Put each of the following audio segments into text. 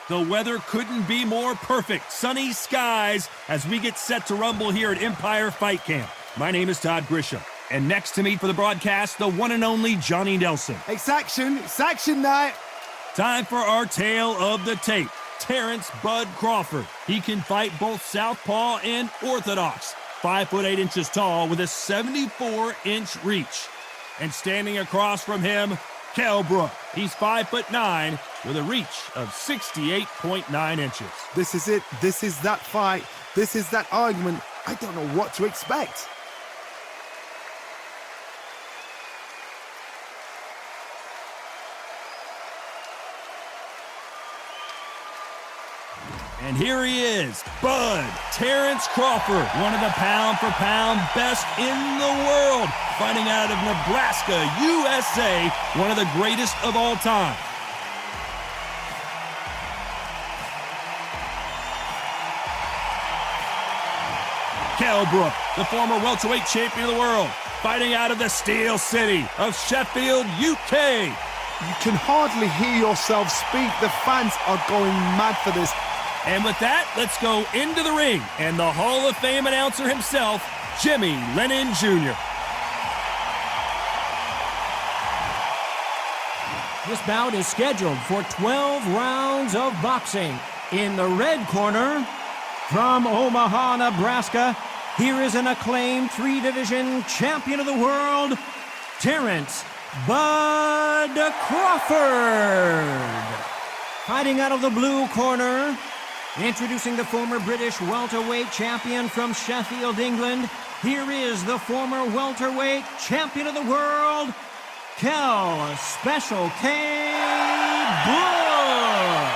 The weather couldn't be more perfect. Sunny skies as we get set to rumble here at Empire Fight Camp. My name is Todd Grisham. And next to me for the broadcast, the one and only Johnny Nelson. It's action night. Time for our tale of the tape. Terence Bud Crawford. He can fight both southpaw and orthodox. 5'8" tall with a 74-inch reach. And standing across from him, Kell Brook. He's 5'9" with a reach of 68.9 inches. This is it. This is that fight. This is that argument. I don't know what to expect. And here he is, Bud, Terence Crawford, one of the pound-for-pound best in the world, fighting out of Nebraska, USA, one of the greatest of all time. Kell Brook, the former welterweight champion of the world, fighting out of the Steel City of Sheffield, UK. You can hardly hear yourself speak. The fans are going mad for this. And with that, let's go into the ring and the Hall of Fame announcer himself, Jimmy Lennon Jr. This bout is scheduled for 12 rounds of boxing. In the red corner, from Omaha, Nebraska, here is an acclaimed three-division champion of the world, Terence Bud Crawford. Fighting out of the blue corner, introducing the former British welterweight champion from Sheffield, England, here is the former welterweight champion of the world, Kell Special K. Brook.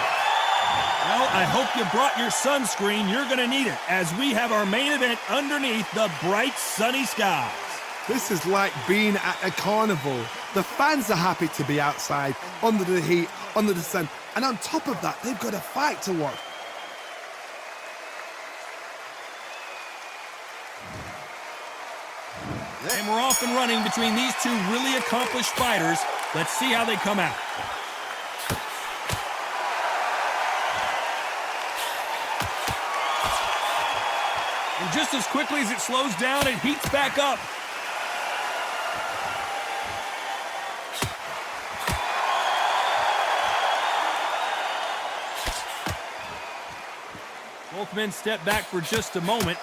Well, I hope you brought your sunscreen. You're going to need it as we have our main event underneath the bright sunny skies. This is like being at a carnival. The fans are happy to be outside, under the heat, under the sun, and on top of that, they've got a fight to watch. And we're off and running between these two really accomplished fighters. Let's see how they come out. And just as quickly as it slows down, it heats back up. Both men step back for just a moment.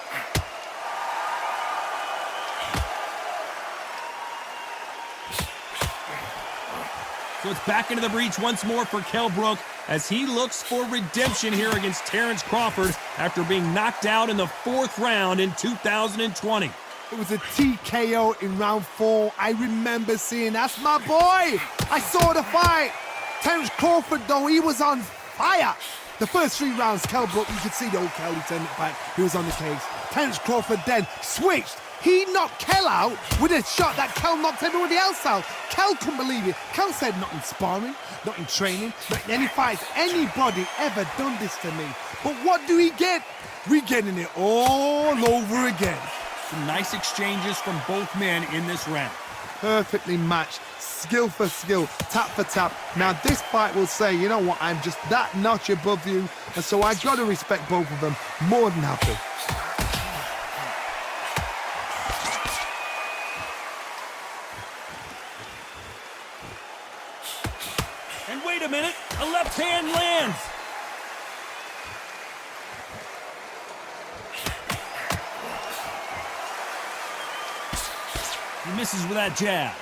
So it's back into the breach once more for Kell Brook as he looks for redemption here against Terence Crawford after being knocked out in the 4th round in 2020. It was a TKO in round 4. I remember seeing, that's my boy. I saw the fight. Terence Crawford, though, he was on fire. The first 3 rounds, Kell Brook, you could see the old Kell, he turned it back. He was on the cage. Terence Crawford then switched. He knocked Kell out with a shot that Kell knocked everybody else out. Kell couldn't believe it. Kell said, not in sparring, not in training, not in any fights. Anybody ever done this to me. But what do we get? We're getting it all over again. Some nice exchanges from both men in this round. Perfectly matched, skill for skill, tap for tap. Now this fight will say, you know what, I'm just that notch above you. And so I got to respect both of them more than happy. Wait a minute, a left hand lands. He misses with that jab.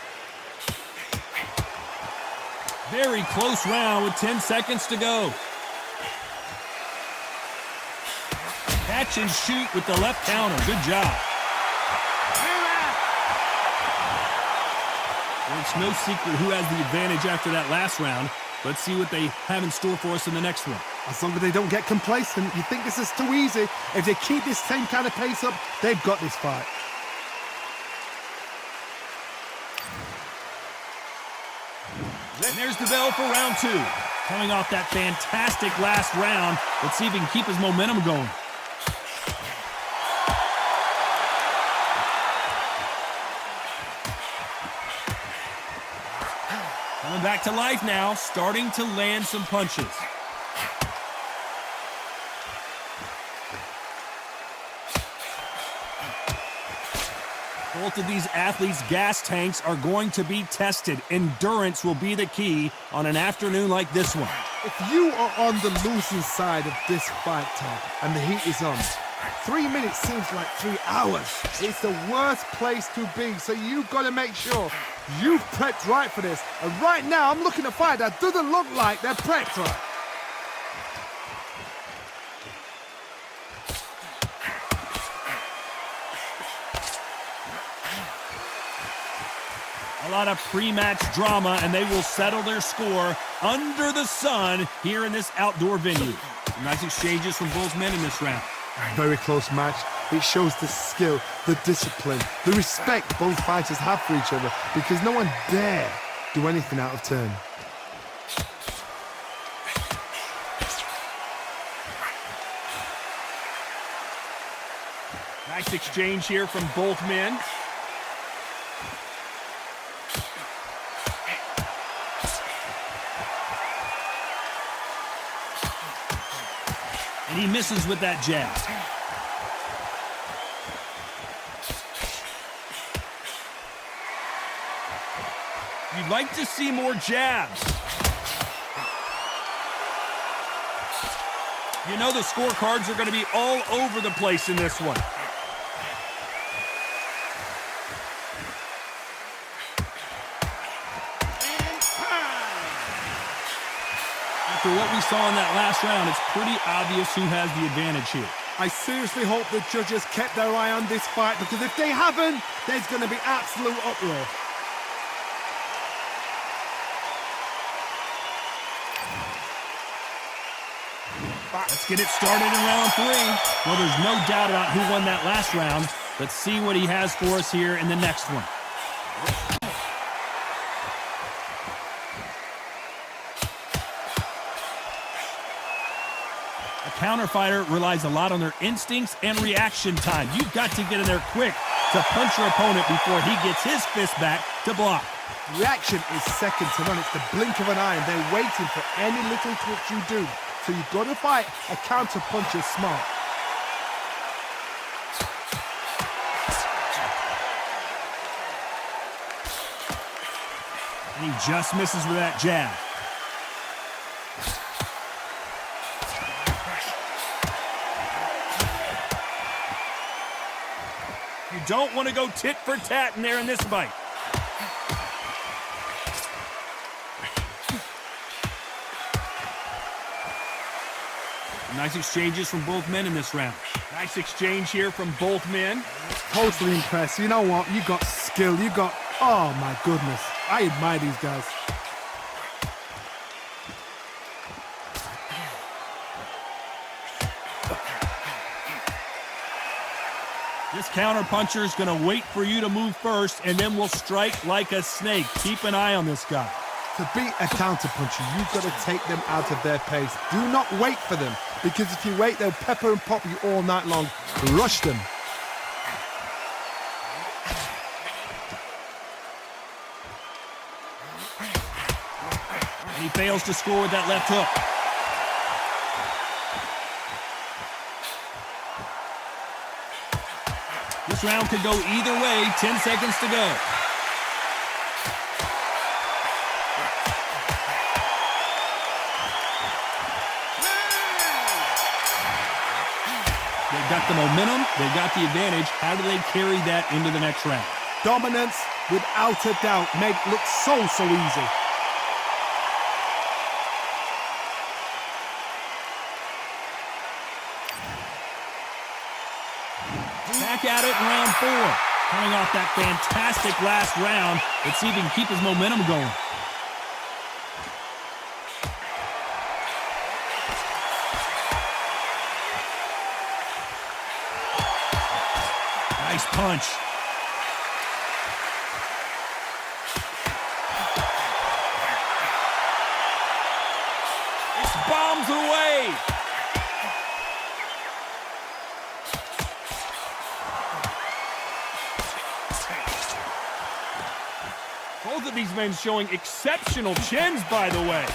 Very close round with 10 seconds to go. Catch and shoot with the left counter. Good job. Well, it's no secret who has the advantage after that last round. Let's see what they have in store for us in the next one. As long as they don't get complacent, you think this is too easy. If they keep this same kind of pace up, they've got this fight. And there's the bell for round 2. Coming off that fantastic last round, let's see if he can keep his momentum going. Coming back to life now, starting to land some punches. Both of these athletes' gas tanks are going to be tested. Endurance will be the key on an afternoon like this one. If you are on the losing side of this fight, Tom, and the heat is on, 3 minutes seems like 3 hours. It's the worst place to be, so you've got to make sure you've prepped right for this. And right now, I'm looking at a fight that doesn't look like they're prepped right. A lot of pre-match drama, and they will settle their score under the sun here in this outdoor venue. Some nice exchanges from both men in this round. Very close match. It shows the skill, the discipline, the respect both fighters have for each other, because no one dare do anything out of turn. Nice exchange here from both men. And he misses with that jab. You'd like to see more jabs. You know the scorecards are going to be all over the place in this one. After what we saw in that last round, it's pretty obvious who has the advantage here. I seriously hope the judges kept their eye on this fight, because if they haven't, there's going to be absolute uproar. Let's get it started in round 3. Well, there's no doubt about who won that last round. Let's see what he has for us here in the next one. A counterfighter relies a lot on their instincts and reaction time. You've got to get in there quick to punch your opponent before he gets his fist back to block. Reaction is second to none. It's the blink of an eye, and they're waiting for any little twitch you do. So you've got to fight a counter puncher smart. And he just misses with that jab. You don't want to go tit for tat in there in this fight. Nice exchanges from both men in this round. Nice exchange here from both men. Totally impressed. You know what? You got skill. You got... Oh, my goodness. I admire these guys. This counterpuncher is going to wait for you to move first, and then will strike like a snake. Keep an eye on this guy. To beat a counterpuncher, you've got to take them out of their pace. Do not wait for them, because if you wait, they'll pepper and pop you all night long. Rush them. And he fails to score with that left hook. This round could go either way. 10 seconds to go. They've got the momentum. They've got the advantage. How do they carry that into the next round? Dominance, without a doubt, made it look so easy. Back at it in round 4. Coming off that fantastic last round. Let's see if he can keep his momentum going. Nice punch. It's bombs away. Both of these men showing exceptional chins, by the way.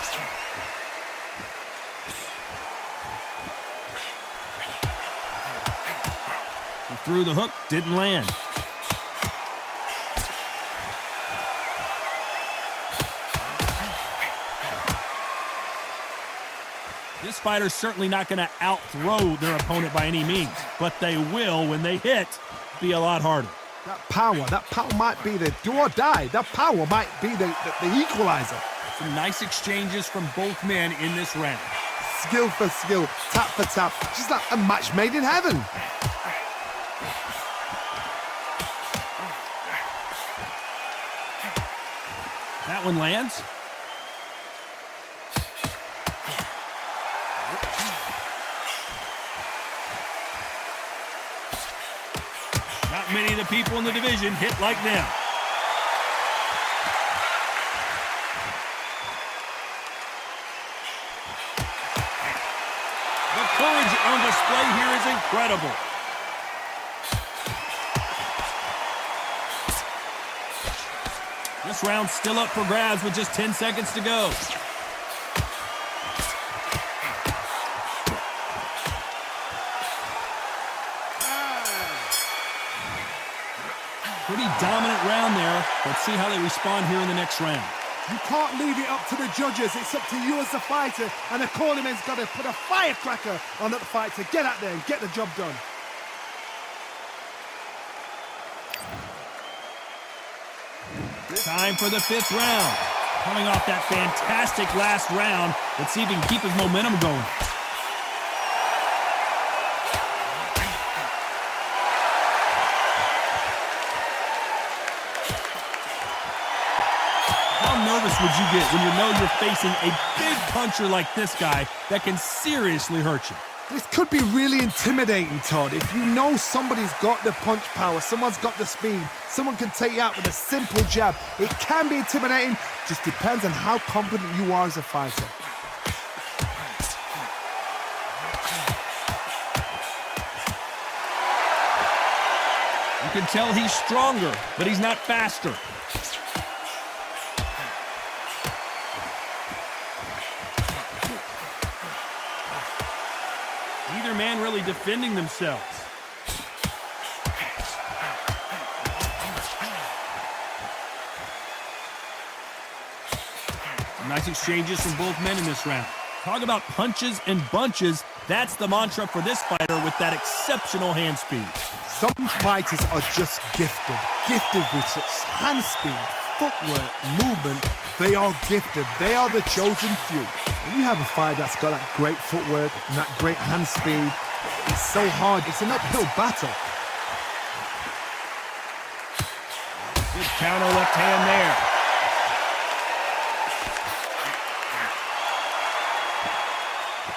He threw the hook, didn't land. This fighter's certainly not going to out-throw their opponent by any means, but they will, when they hit, be a lot harder. That power might be the do or die. That power might be the equalizer. Some nice exchanges from both men in this round. Skill for skill, tap for tap, just like a match made in heaven. That one lands. Not many of the people in the division hit like them. The courage on display here is incredible. This round's still up for grabs with just 10 seconds to go. Pretty dominant round there. Let's see how they respond here in the next round. You can't leave it up to the judges. It's up to you as the fighter, and the cornerman's got to put a firecracker on that fight to get out there and get the job done. Time for the 5th round. Coming off that fantastic last round, let's see if he can keep his momentum going. How nervous would you get when you know you're facing a big puncher like this guy that can seriously hurt you? This could be really intimidating, Todd. If you know somebody's got the punch power, someone's got the speed, someone can take you out with a simple jab, it can be intimidating. Just depends on how confident you are as a fighter. You can tell he's stronger, but he's not faster. Neither man really defending themselves. Some nice exchanges from both men in this round. Talk about punches and bunches. That's the mantra for this fighter with that exceptional hand speed. Some fighters are just gifted. Gifted with such hand speed, footwork, movement. They are gifted. They are the chosen few. When you have a fighter that's got that great footwork and that great hand speed, it's so hard. It's an uphill battle. Good counter left hand there.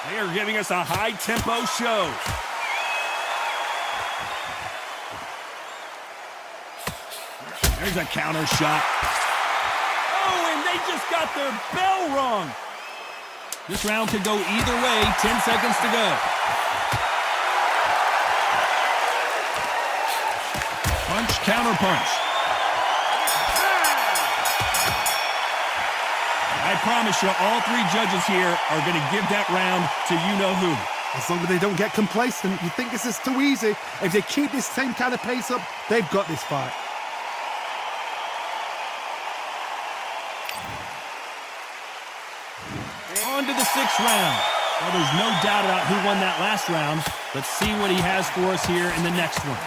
They are giving us a high-tempo show. There's a counter shot. Oh, and they just got their bell rung. This round could go either way. 10 seconds to go. Punch, counter punch. I promise you, all 3 judges here are going to give that round to you-know-who. As long as they don't get complacent, you think this is too easy. If they keep this same kind of pace up, they've got this fight. On to the 6th round. Well, there's no doubt about who won that last round. Let's see what he has for us here in the next one.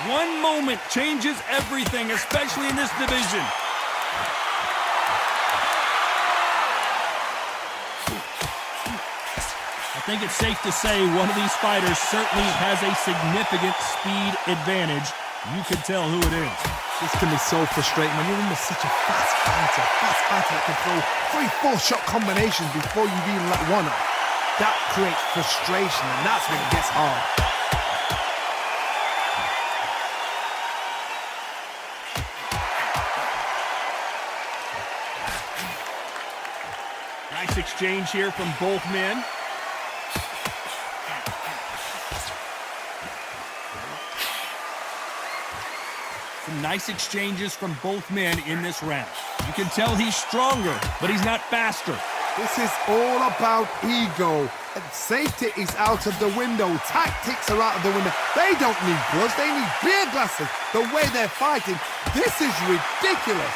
One moment changes everything, especially in this division. I think it's safe to say one of these fighters certainly has a significant speed advantage. You can tell who it is. This can be so frustrating when you're in with such a fast fighter that can throw 3-4 shot combinations before you've even let one up. That creates frustration, and that's when it gets hard. Nice exchange here from both men. Some nice exchanges from both men in this round. You can tell he's stronger, but he's not faster. This is all about ego. And safety is out of the window. Tactics are out of the window. They don't need gloves. They need beer glasses. The way they're fighting, this is ridiculous.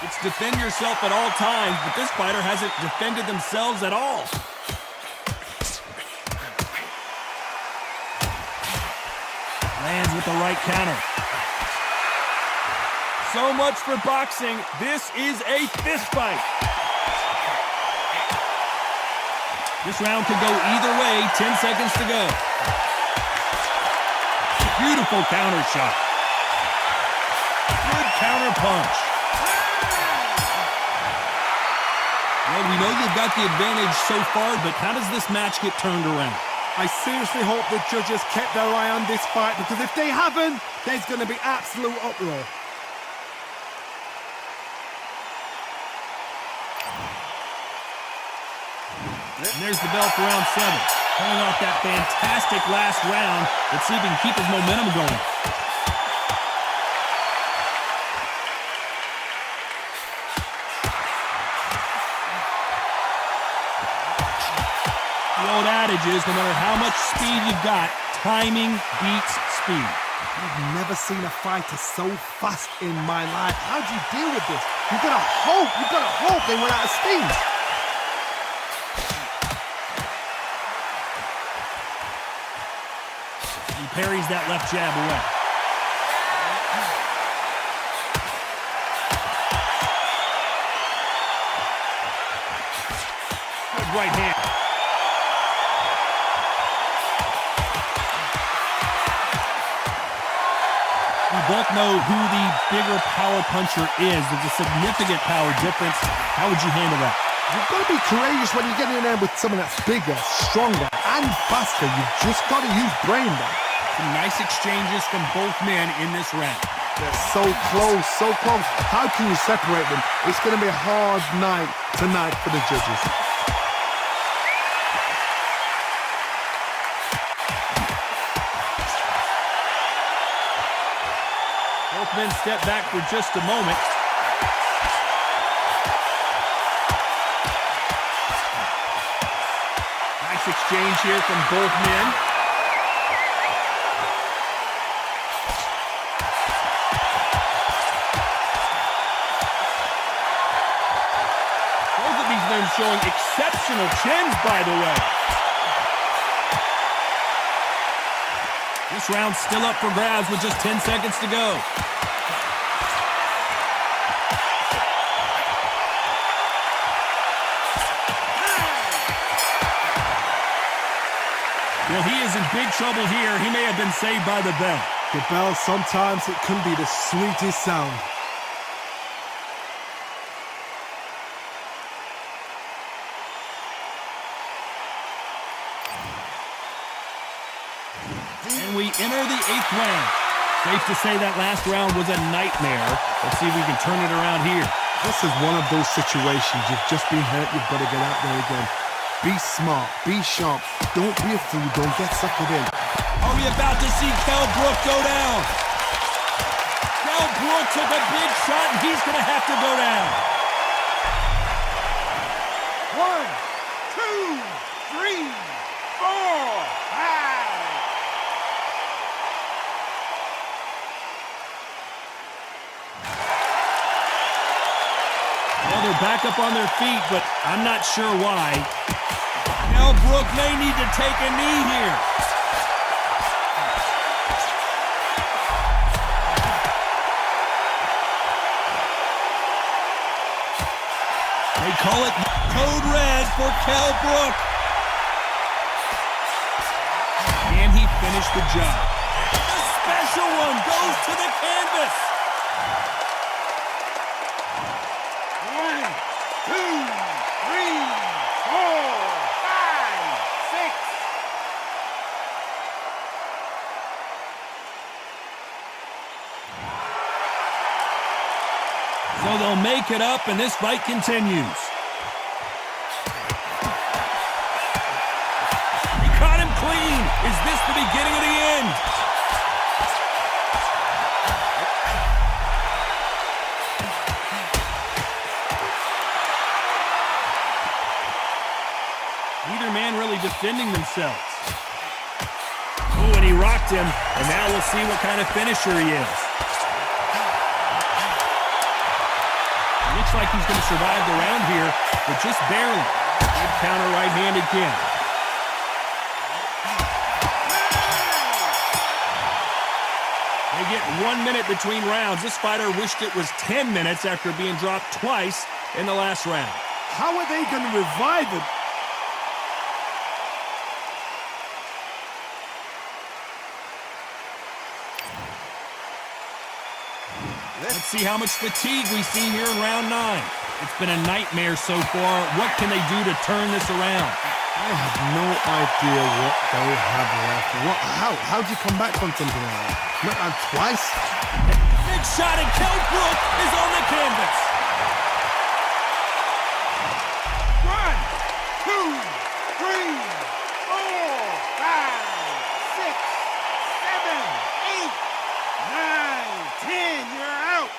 It's defend yourself at all times, but this fighter hasn't defended themselves at all. Lands with the right counter. So much for boxing. This is a fist fight. This round could go either way. 10 seconds to go. Beautiful counter shot. Good counter punch. Well, we know you've got the advantage so far, but how does this match get turned around? I seriously hope the judges kept their eye on this fight, because if they haven't, there's going to be absolute uproar. And there's the bell for round 7. Pulling off that fantastic last round. Let's see if he can keep his momentum going. The old adage is, no matter how much speed you've got, timing beats speed. I've never seen a fighter so fast in my life. How do you deal with this? You've got to hope they went out of steam. He parries that left jab away. Good right hand. We both know who the bigger power puncher is. There's a significant power difference. How would you handle that? You've got to be courageous when you get in there with someone that's bigger, stronger, and faster. You've just got to use brain there. Some nice exchanges from both men in this round. They're so close, so close. How can you separate them? It's going to be a hard night tonight for the judges. Both men step back for just a moment. Nice exchange here from both men. Both of these men showing exceptional chins, by the way. This round's still up for grabs with just 10 seconds to go. Well, he is in big trouble here. He may have been saved by the bell. The bell, sometimes it can be the sweetest sound. And we enter the 8th round. Safe to say that last round was a nightmare. Let's see if we can turn it around here. This is one of those situations. You've just been hurt. You've got to get out there again. Be smart. Be sharp. Don't be a fool. Don't get suckered in. Are we about to see Kell Brook go down? Kell Brook took a big shot, and he's going to have to go down. 1, 2, 3, 4, 5. Well, they're back up on their feet, but I'm not sure why. Kell Brook may need to take a knee here. They call it code red for Kell Brook. Can he finish the job? The special one goes to the canvas. 1, 2, 3, 4, 5, 6. So they'll make it up, and this fight continues. He caught him clean. Is this the beginning of the end? really defending themselves. Oh, and he rocked him, and now we'll see what kind of finisher he is. Looks like he's going to survive the round here, but just barely. Good counter right-handed kick. They get 1 minute between rounds. This fighter wished it was 10 minutes after being dropped twice in the last round. How are they going to revive him? Let's see how much fatigue we see here in round 9. It's been a nightmare so far. What can they do to turn this around? I have no idea what they have left. How do you come back from something like that? Not on twice? Big shot, and Kell Brook is on the canvas. 1, 2, 3, 4, 5, 6, 7, 8, 9, 10. You're out.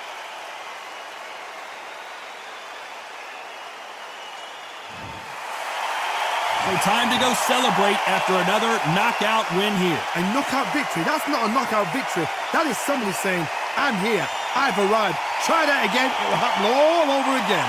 So time to go celebrate after another knockout win here. A knockout victory? That's not a knockout victory. That is somebody saying, I'm here, I've arrived. Try that again, it will happen all over again.